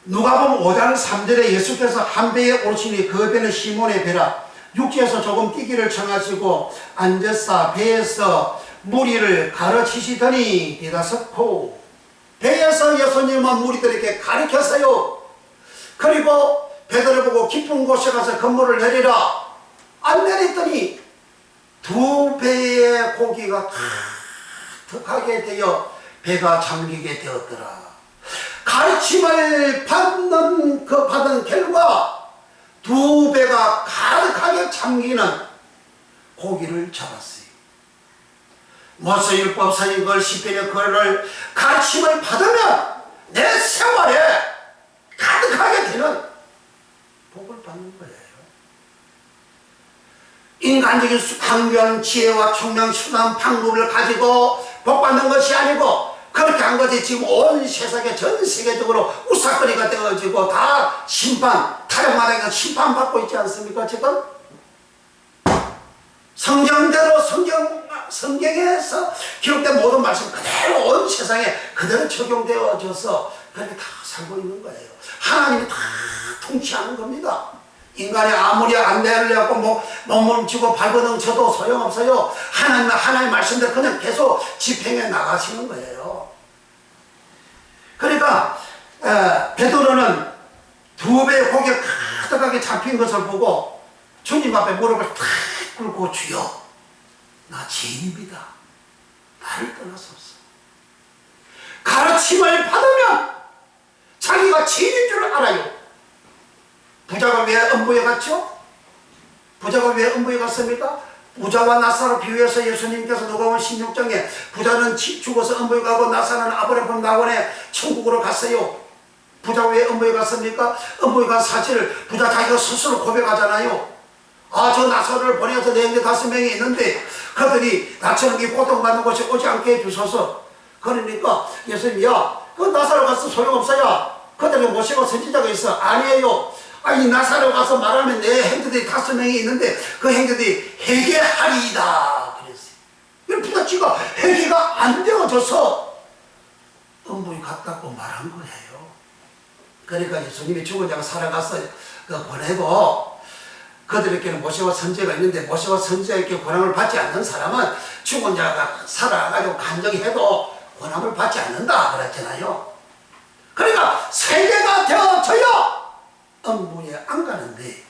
누가복음 5장 3절에 예수께서 한 배에 오르시니 그 배는 시몬의 배라. 육지에서 조금 뛰기를 청하시고 앉아서 배에서 무리를 가르치시더니 대다섯고. 배에서 예수님은 무리들에게 가르쳤어요. 그리고 베드로 보고 깊은 곳에 가서 건물을 내리라. 안 내렸더니 두 배의 고기가 가득하게 되어 배가 잠기게 되었더라. 가르침을 받은 결과 두 배가 가득하게 잠기는 고기를 잡았어요. 모세율법 선지자 시편의 글을 가르침을 받으면 내 생활에 가득하게 되는 복을 받는 거예요. 인간적인 강교한 지혜와 총명, 수단, 방법을 가지고 복 받는 것이 아니고 그렇게 한 것이 지금 온 세상에 전 세계적으로 우스갯거리가 되어지고 다 타령마당에서 심판받고 있지 않습니까? 지금 성경대로 성경에서 기록된 모든 말씀 그대로 온 세상에 그대로 적용되어져서 그렇게 다 살고 있는 거예요. 하나님이 다 통치하는 겁니다. 인간이 아무리 안내를 하고 몸을 발버둥 쳐도 소용없어요. 하나님의 말씀대로 그냥 계속 집행해 나가시는 거예요. 그러니까 베드로는 두 배의 고기가 가득하게 잡힌 것을 보고 주님 앞에 무릎을 탁 꿇고 주여 나 죄인입니다. 나를 떠나소서. 가르침을 받으면 자기가 죄인인 줄 알아요. 부자가 왜 음부에 갔죠? 부자가 왜 음부에 갔습니까? 부자와 나사로 비유해서 예수님께서 누가복음 16장에 부자는 죽어서 음부에 가고 나사로는 아브라함 낙원에 천국으로 갔어요. 부자가 왜 음부에 갔습니까? 음부에 간 사실을 부자 자기가 스스로 고백하잖아요. 저 나사로를 보내서 내 형제 5명이 있는데 그들이 나처럼 이 고통받는 곳에 오지 않게 해주소서. 그러니까 예수님이 그 나사로 가서 소용없어요. 그들을 모시고 선지자가 있어. 아니에요. 이 나사로 가서 말하면 내 형제들이 5명이 있는데 그 형제들이 회개하리이다 그랬어요. 부잣집가 회개가 안 되어져서 음부에 갔다고 말한 거예요. 그러니까 예수님이 죽은 자가 살아가서 그 권해도 그들에게는 모세와 선지자가 있는데 모세와 선지자에게 권함을 받지 않는 사람은 죽은 자가 살아가지고 간증해도 권함을 받지 않는다 그랬잖아요. 그러니까 세계가 되어져야 음부에 안 가는데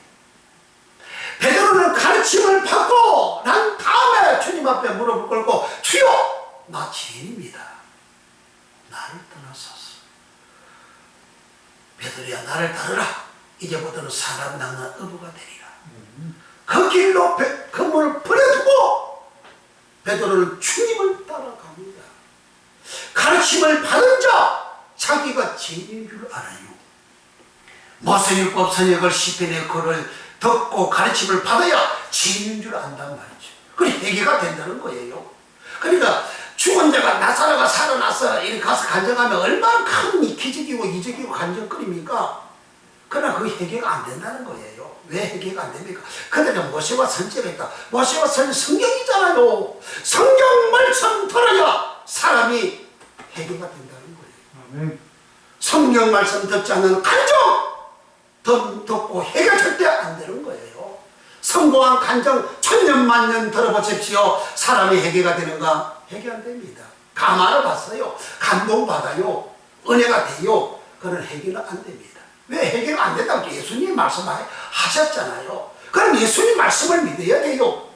베드로는 가르침을 받고 난 다음에 주님 앞에 무릎을 꿇고 주여 나 죄인입니다. 나를 떠나소서. 베드로야 나를 따르라. 이제부터는 사람 낚는 어부가 되리라. 그 길로 그물을 버려두고 베드로는 주님을 따라갑니다. 가르침을 받은 자 자기가 죄인인 줄 알아요. 모세율법 선역을 시편의 글을 듣고 가르침을 받아야 죄인인 줄 안단 말이죠. 그래 회개가 된다는 거예요. 그러니까 죽은 자가 나사로가 살아나서 이렇게 가서 간증하면 얼마나 큰 기적이고 이적이고 간증거리입니까? 그러나 그 회개가 안 된다는 거예요. 왜 회개가 안 됩니까? 그들은 모세와 선지자가 있다. 모세와 선지 성경이잖아요. 성경 말씀 들어야 사람이 회개가 된다는 거예요. 성경 말씀 듣지 않는 간증 듣고 회개 절대 안 되는 거예요. 성공한 간증 천년만년 들어보십시오. 사람이 회개가 되는가? 회개 안 됩니다. 감화를 받어요. 감동받아요. 은혜가 돼요. 그런 회개는 안 됩니다. 왜 회개가 안 된다고 예수님 말씀하셨잖아요. 그럼 예수님 말씀을 믿어야 돼요.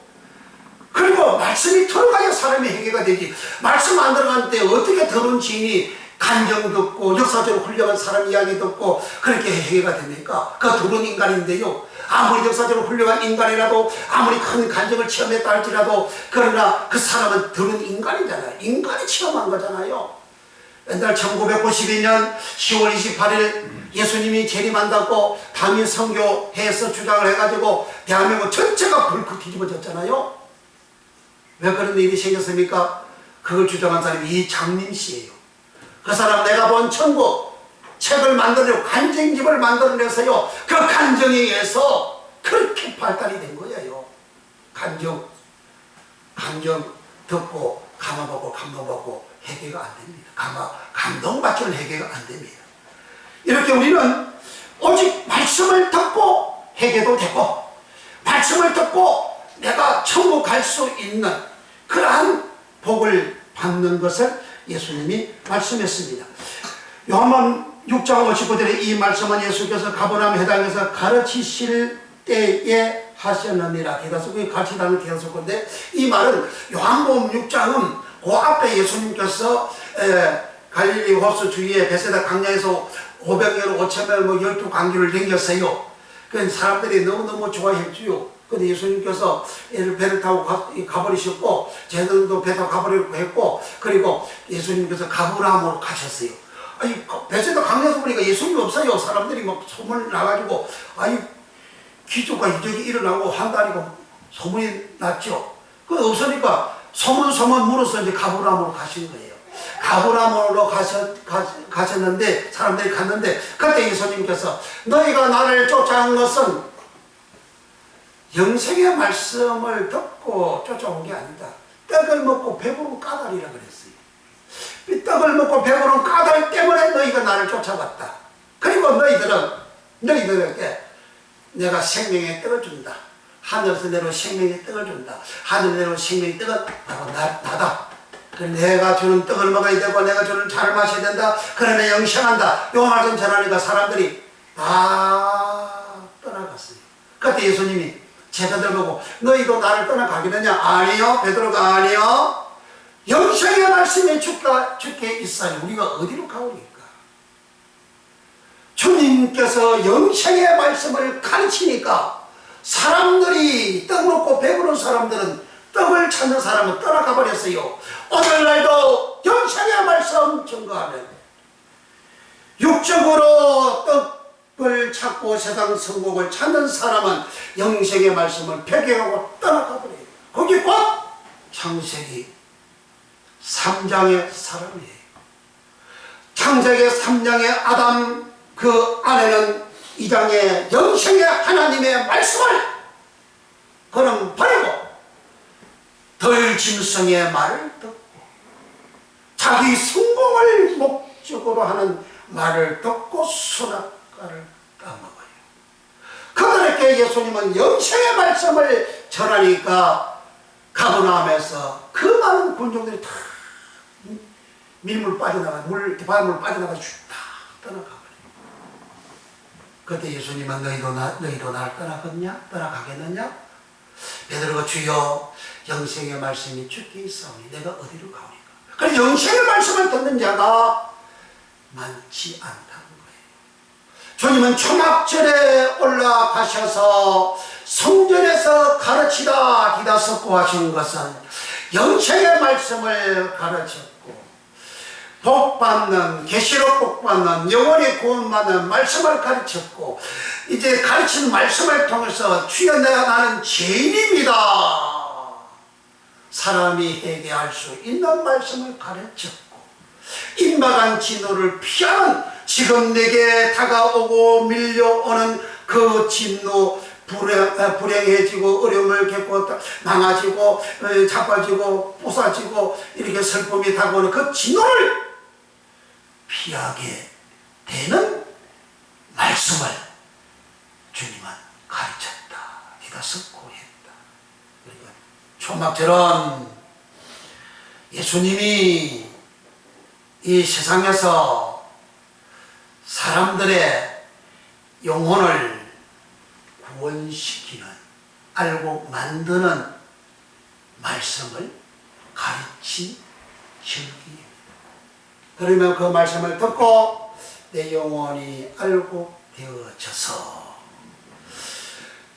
그리고 말씀이 들어가야 사람이 회개가 되지. 말씀 안 들어가는데 어떻게 더러운 지인이 간정 듣고 역사적으로 훌륭한 사람 이야기 듣고 그렇게 회개가 됩니까? 그 더러운 인간인데요. 아무리 역사적으로 훌륭한 인간이라도 아무리 큰 간정을 체험했다 할지라도 그러나 그 사람은 더러운 인간이잖아요. 인간이 체험한 거잖아요. 옛날 1992년 10월 28일 예수님이 재림한다고 당일 선교회에서 주장을 해가지고 대한민국 전체가 불크 뒤집어졌잖아요. 왜 그런 일이 생겼습니까? 그걸 주장한 사람이 이장림 씨예요. 그 사람 내가 본 천국 책을 만들려고 간증집을 만들어내서요. 그 간증에 의해서 그렇게 발달이 된 거예요. 간증 듣고 감화받고 감동받고 회개가 안 됩니다. 감동받지는 회개가 안 됩니다. 이렇게 우리는 오직 말씀을 듣고 회개도 되고 말씀을 듣고 내가 천국 갈 수 있는 그러한 복을 받는 것을 예수님이 말씀했습니다. 요한복음 6장 59절에 이 말씀은 예수께서 가버나움 해당에서 가르치실 때에 하셨느니라. 대다수가 가르치다는 대다수건데 이 말은 요한복음 6장은 그 앞에 예수님께서 갈릴리 호수 주위에 베세다 강야에서 500명, 5,000명, 12강교를 댕겼어요. 그 사람들이 너무너무 좋아했지요. 근데 예수님께서 배를 타고 가버리셨고, 제자들도 배 타고 가버리고 했고, 그리고 예수님께서 가버나움으로 가셨어요. 아니, 베세다 강야에서 보니까 예수님이 없어요. 사람들이 막 소문이 나가지고, 아니, 기적과 이적이 일어나고 한다니까 소문이 났죠. 그 없으니까 소문 물어서 이제 가버나움으로 가신 거예요. 가버나움으로 가셨는데 사람들이 갔는데 그때 예수님께서 너희가 나를 쫓아온 것은 영생의 말씀을 듣고 쫓아온 게 아니다. 떡을 먹고 배부른 까닭이라 그랬어요. 떡을 먹고 배부른 까닭 때문에 너희가 나를 쫓아왔다. 그리고 너희들에게 내가 생명의 떡을 준다. 하늘에서 내려 생명의 떡을 준다. 하늘에서 내려 생명의 떡은 바로 나다. 내가 주는 떡을 먹어야 되고 내가 주는 차를 마셔야 된다. 그러면 영생한다. 요 말씀 전하니까 사람들이 다 떠나갔어요. 그때 예수님이 제자들 보고 너희도 나를 떠나가겠느냐? 아니요. 베드로가 아니요. 영생의 말씀이 주께 있어요. 우리가 어디로 가오리까? 주님께서 영생의 말씀을 가르치니까 사람들이 떡 먹고 배부른 사람들은 떡을 찾는 사람은 떠나가 버렸어요. 오늘날도 영생의 말씀 증거하면 육적으로 떡을 찾고 세상 성공을 찾는 사람은 영생의 말씀을 배경하고 떠나가 버려요. 거기 곧 창세기 3장의 사람이에요. 창세기 3장의 아담 그 안에는 2장의 영생의 하나님의 말씀을 그는 버리고 덜짐승의 말을 듣고 자기 성공을 적극적으로 하는 말을 듣고 선악과를 따먹어요. 그들에게 예수님은 영생의 말씀을 전하니까 가버나움에서 그 많은 군중들이 다 밀물 빠져나가 바닷물 빠져나가 다 떠나가버려요. 그때 예수님은 너희도 날 떠나가겠느냐? 베드로가 주여 영생의 말씀이 주께 있사오니 내가 어디로 가오니까. 그래서 영생의 말씀을 듣는 자가 많지 않다는 거예요. 주님은 초막절에 올라가셔서 성전에서 가르치다 디다스고 하신 것은 영생의 말씀을 가르쳤고 복받는 계시록 복받는 영원히 구원받는 말씀을 가르쳤고 이제 가르치는 말씀을 통해서 주여 나는 죄인입니다. 사람이 회개할 수 있는 말씀을 가르쳤고 임박한 진노를 피하는 지금 내게 다가오고 밀려오는 그 진노 불행해지고 어려움을 겪고 망아지고 자빠지고 부사지고 이렇게 슬픔이 다가오는 그 진노를 피하게 되는 말씀을 주님은 가르쳤다. 디다스고 했다. 그러니까 초막절은 예수님이 이 세상에서 사람들의 영혼을 구원시키는 알고 만드는 말씀을 가르친 절기입니다. 그러면 그 말씀을 듣고 내 영혼이 알고 되어져서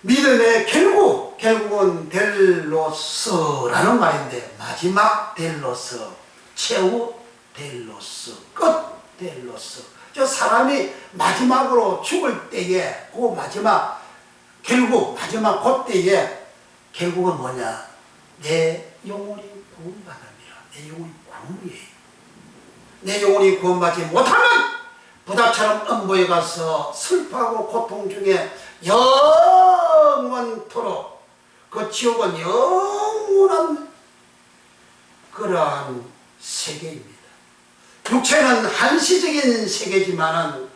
믿음의 결국은 델로스라는 말인데 마지막 델로스, 최후 델로스, 끝 델로스. 저 사람이 마지막으로 죽을 때에 그 마지막 마지막 그때에 결국은 뭐냐? 내 영혼이 구원받습니다. 내 영혼이 구원이에요. 내 영혼이 구원받지 못하면 부다처럼 음부에 가서 슬퍼하고 고통 중에 영원토록 그 지옥은 영원한 그러한 세계입니다. 육체는 한시적인 세계지만은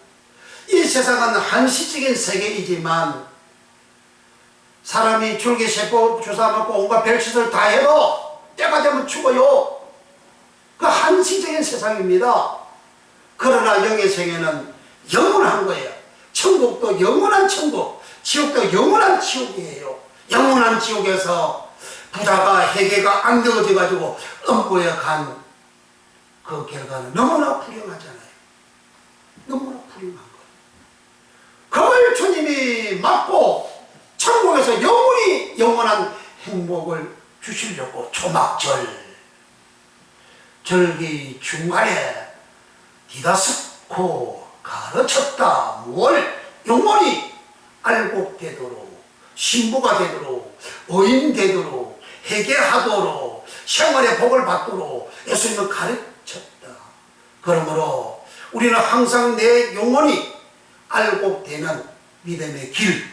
이 세상은 한시적인 세계이지만 사람이 줄기세포 주사 맞고 온갖 별짓을 다 해도 때가 되면 죽어요. 그 한시적인 세상입니다. 그러나 영의 세계는 영원한 거예요. 천국도 영원한 천국, 지옥도 영원한 지옥이에요. 영원한 지옥에서 부자가 회개가 안 되어져 가지고 음부에 간 그 결과는 너무나 불행하잖아요. 너무나 불행한 거예요. 그걸 주님이 막고 천국에서 영원한 행복을 주시려고 초막절 절기 중간에 디다스코 가르쳤다. 뭘 영원히 알고 되도록, 신부가 되도록, 의인 되도록, 회개하도록, 생활의 복을 받도록 예수님은 가르쳤다. 그러므로 우리는 항상 내 영혼이 알고 되는 믿음의 길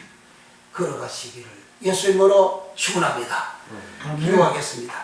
걸어가시기를 예수님으로 축원합니다. 기도하겠습니다.